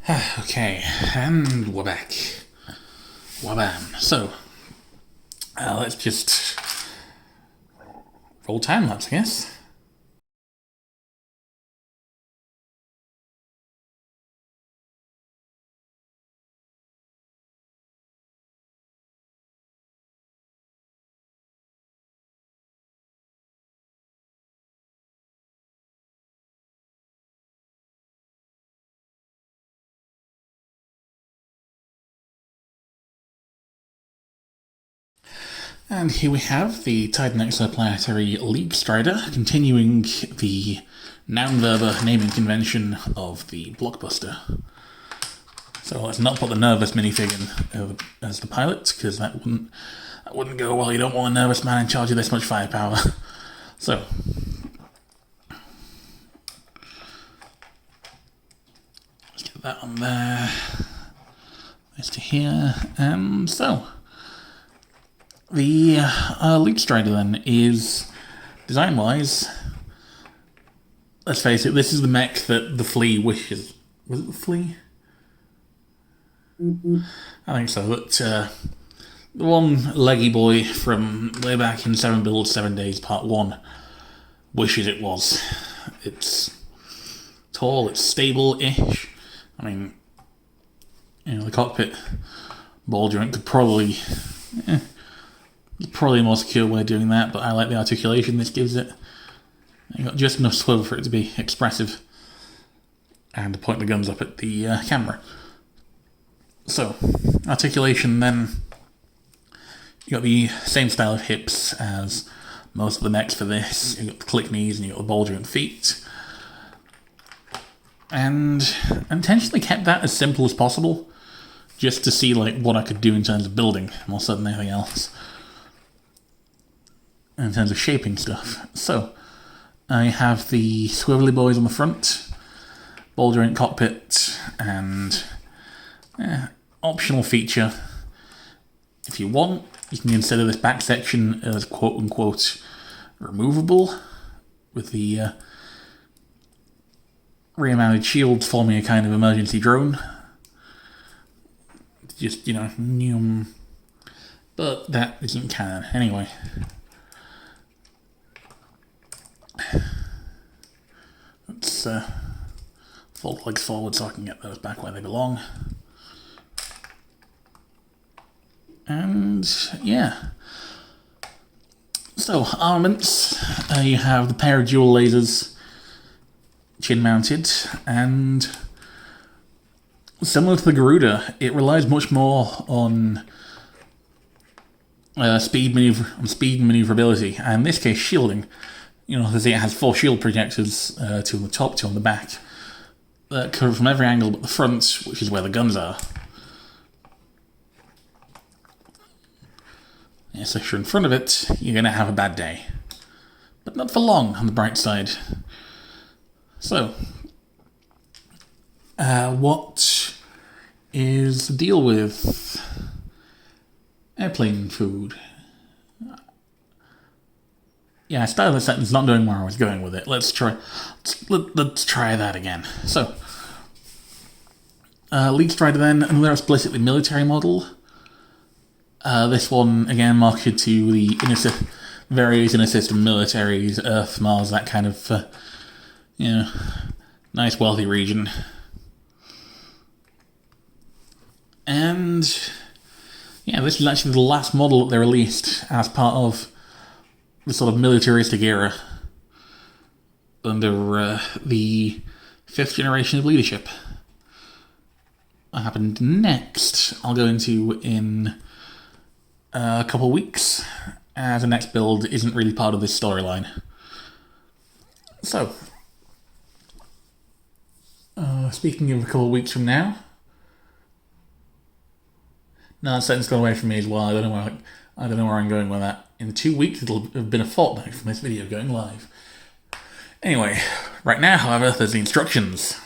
Okay, and we're back. Wabam. So, let's just roll time lapse, I guess. And here we have the Titan Exoplanetary Leaguestrider, continuing the noun-verber naming convention of the blockbuster. So let's not put the nervous minifig in as the pilot, because that wouldn't go well. You don't want a nervous man in charge of this much firepower. So, let's get that on there. This to here, and so. The Leaguestrider then is, design-wise, let's face it, this is the mech that the Flea wishes. Was it the Flea? I think so. That the one leggy boy from way back in 7 Builds, 7 Days Part 1 wishes it was. It's tall, it's stable-ish. I mean, the cockpit ball joint could probably... Probably a more secure way of doing that, but I like the articulation this gives it. You got just enough swivel for it to be expressive, and to point the guns up at the camera. So, articulation then, you got the same style of hips as most of the mechs for this. You got the click knees and you got the ball joint feet, and I intentionally kept that as simple as possible, just to see what I could do in terms of building more so than anything else. In terms of shaping stuff. So, I have the swivelly boys on the front, ball joint cockpit, and optional feature. If you want, you can consider this back section as quote-unquote removable, with the rear-mounted shields forming a kind of emergency drone. Just, but that isn't canon. Anyway. Let's fold legs forward so I can get those back where they belong. And yeah. So, armaments. You have the pair of dual lasers, chin mounted, and similar to the Garuda, it relies much more on speed and maneuverability, and in this case shielding. It has 4 shield projectors, 2 on the top, 2 on the back, that cover from every angle but the front, which is where the guns are. Yeah, so if you're in front of it, you're going to have a bad day. But not for long, on the bright side. So, what is the deal with airplane food? Yeah, I started the sentence not knowing where I was going with it. Let's try that again. So, Leaguestrider then, another explicitly military model. This one, again, marketed to the various inner system militaries, Earth, Mars, that kind of, nice wealthy region. And, yeah, this is actually the last model that they released as part of the sort of militaristic era under the 5th generation of leadership. What happened next, I'll go into in a couple of weeks, as the next build isn't really part of this storyline. So, speaking of a couple of weeks from now, no, that sentence got away from me as well. I don't know where I'm going with that. In 2 weeks, it'll have been a fortnight from this video going live. Anyway, right now, however, there's the instructions.